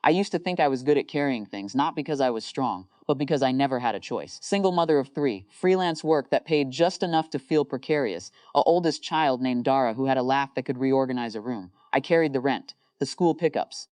I used to think I was good at carrying things, not because I was strong, but because I never had a choice. Single mother of 3, freelance work that paid just enough to feel precarious, a oldest child named Dara who had a laugh that could reorganize a room. I carried the rent, the school pickups,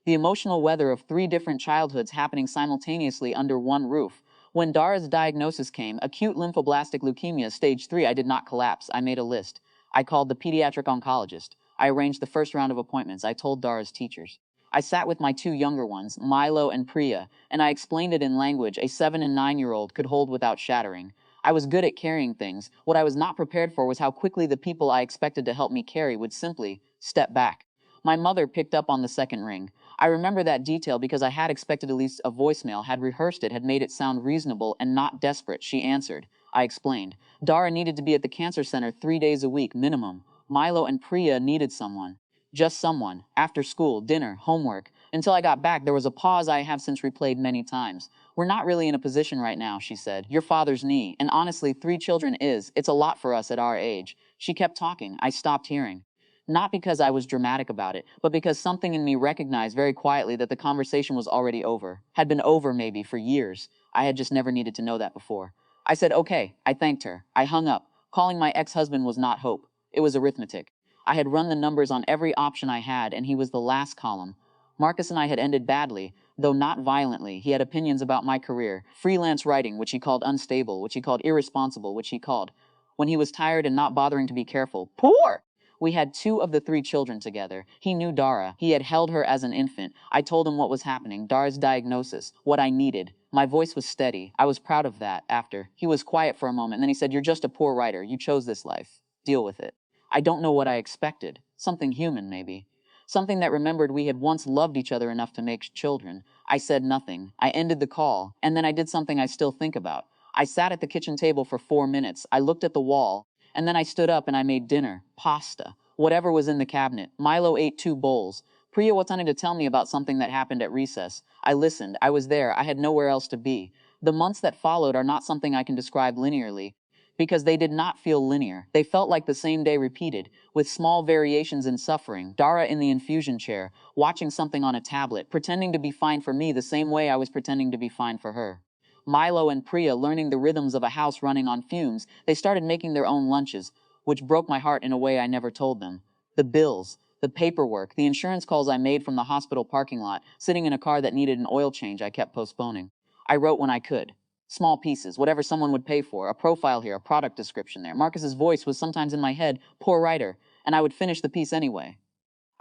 the emotional weather of 3 different childhoods happening simultaneously under one roof. When Dara's diagnosis came, acute lymphoblastic leukemia, stage 3, I did not collapse. I made a list. I called the pediatric oncologist. I arranged the first round of appointments. I told Dara's teachers. I sat with my 2 younger ones, Milo and Priya, and I explained it in language a 7 and 9-year-old could hold without shattering. I was good at carrying things. What I was not prepared for was how quickly the people I expected to help me carry would simply step back. My mother picked up on the second ring. I remember that detail because I had expected at least a voicemail, had rehearsed it, had made it sound reasonable and not desperate. She answered. I explained. Dara needed to be at the cancer center 3 days a week minimum. Milo and Priya needed someone. Just someone. After school, dinner, homework. Until I got back, there was a pause I have since replayed many times. We're not really in a position right now, she said. Your father's knee. And honestly, 3 children is. It's a lot for us at our age. She kept talking. I stopped hearing. Not because I was dramatic about it, but because something in me recognized very quietly that the conversation was already over. Had been over maybe for years. I had just never needed to know that before. I said, okay. I thanked her. I hung up. Calling my ex-husband was not hope. It was arithmetic. I had run the numbers on every option I had, and he was the last column. Marcus and I had ended badly, though not violently. He had opinions about my career. Freelance writing, which he called unstable, which he called irresponsible, which he called, when he was tired and not bothering to be careful, poor! We had 2 of the 3 children together. He knew Dara. He had held her as an infant. I told him what was happening, Dara's diagnosis, what I needed. My voice was steady. I was proud of that. After, he was quiet for a moment, and then he said, you're just a poor writer. You chose this life. Deal with it. I don't know what I expected. Something human, maybe. Something that remembered we had once loved each other enough to make children. I said nothing. I ended the call, and then I did something I still think about. I sat at the kitchen table for 4 minutes. I looked at the wall, and then I stood up and I made dinner, pasta, whatever was in the cabinet. Milo ate 2 bowls. Priya was wanting to tell me about something that happened at recess. I listened. I was there. I had nowhere else to be. The months that followed are not something I can describe linearly, because they did not feel linear. They felt like the same day repeated, with small variations in suffering. Dara in the infusion chair, watching something on a tablet, pretending to be fine for me the same way I was pretending to be fine for her. Milo and Priya learning the rhythms of a house running on fumes. They started making their own lunches, which broke my heart in a way I never told them. The bills, the paperwork, the insurance calls I made from the hospital parking lot, sitting in a car that needed an oil change I kept postponing. I wrote when I could. Small pieces, whatever someone would pay for, a profile here, a product description there. Marcus's voice was sometimes in my head, poor writer, and I would finish the piece anyway.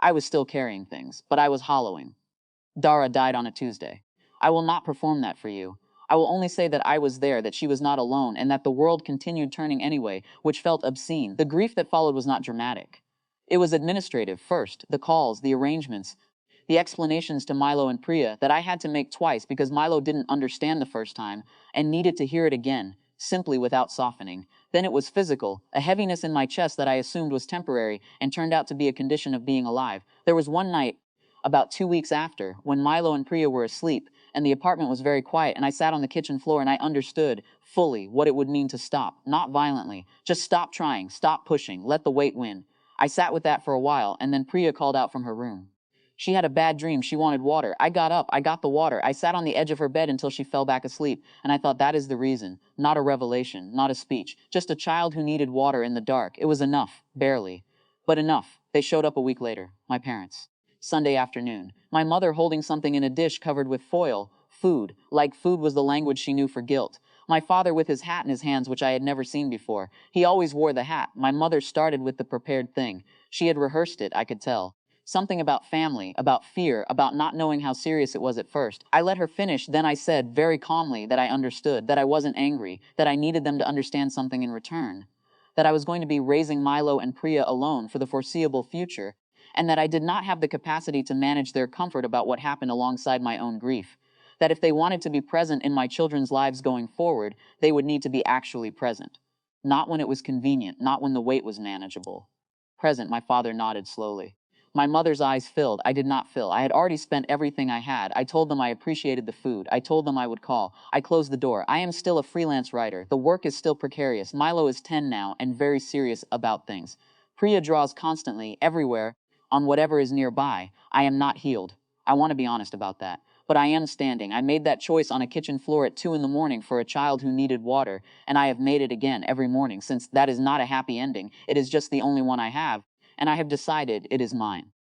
I was still carrying things, but I was hollowing. Dara died on a Tuesday. I will not perform that for you. I will only say that I was there, that she was not alone, and that the world continued turning anyway, which felt obscene. The grief that followed was not dramatic. It was administrative first, the calls, the arrangements, the explanations to Milo and Priya that I had to make twice because Milo didn't understand the first time and needed to hear it again, simply without softening. Then it was physical, a heaviness in my chest that I assumed was temporary and turned out to be a condition of being alive. There was one night, about 2 weeks after, when Milo and Priya were asleep, and the apartment was very quiet, and I sat on the kitchen floor and I understood fully what it would mean to stop, not violently. Just stop trying, stop pushing, let the weight win. I sat with that for a while, and then Priya called out from her room. She had a bad dream. She wanted water. I got up. I got the water. I sat on the edge of her bed until she fell back asleep, and I thought that is the reason. Not a revelation, not a speech. Just a child who needed water in the dark. It was enough, barely. But enough. They showed up a week later, my parents. Sunday afternoon. My mother holding something in a dish covered with foil. Food. Like food was the language she knew for guilt. My father with his hat in his hands, which I had never seen before. He always wore the hat. My mother started with the prepared thing. She had rehearsed it, I could tell. Something about family, about fear, about not knowing how serious it was at first. I let her finish, then I said, very calmly, that I understood, that I wasn't angry, that I needed them to understand something in return, that I was going to be raising Milo and Priya alone for the foreseeable future, and that I did not have the capacity to manage their comfort about what happened alongside my own grief. That if they wanted to be present in my children's lives going forward, they would need to be actually present. Not when it was convenient, not when the weight was manageable. Present, my father nodded slowly. My mother's eyes filled. I did not fill. I had already spent everything I had. I told them I appreciated the food. I told them I would call. I closed the door. I am still a freelance writer. The work is still precarious. Milo is 10 now and very serious about things. Priya draws constantly, everywhere, on whatever is nearby. I am not healed. I want to be honest about that. But I am standing. I made that choice on a kitchen floor at 2 in the morning for a child who needed water, and I have made it again every morning since that is not a happy ending. It is just the only one I have, and I have decided it is mine.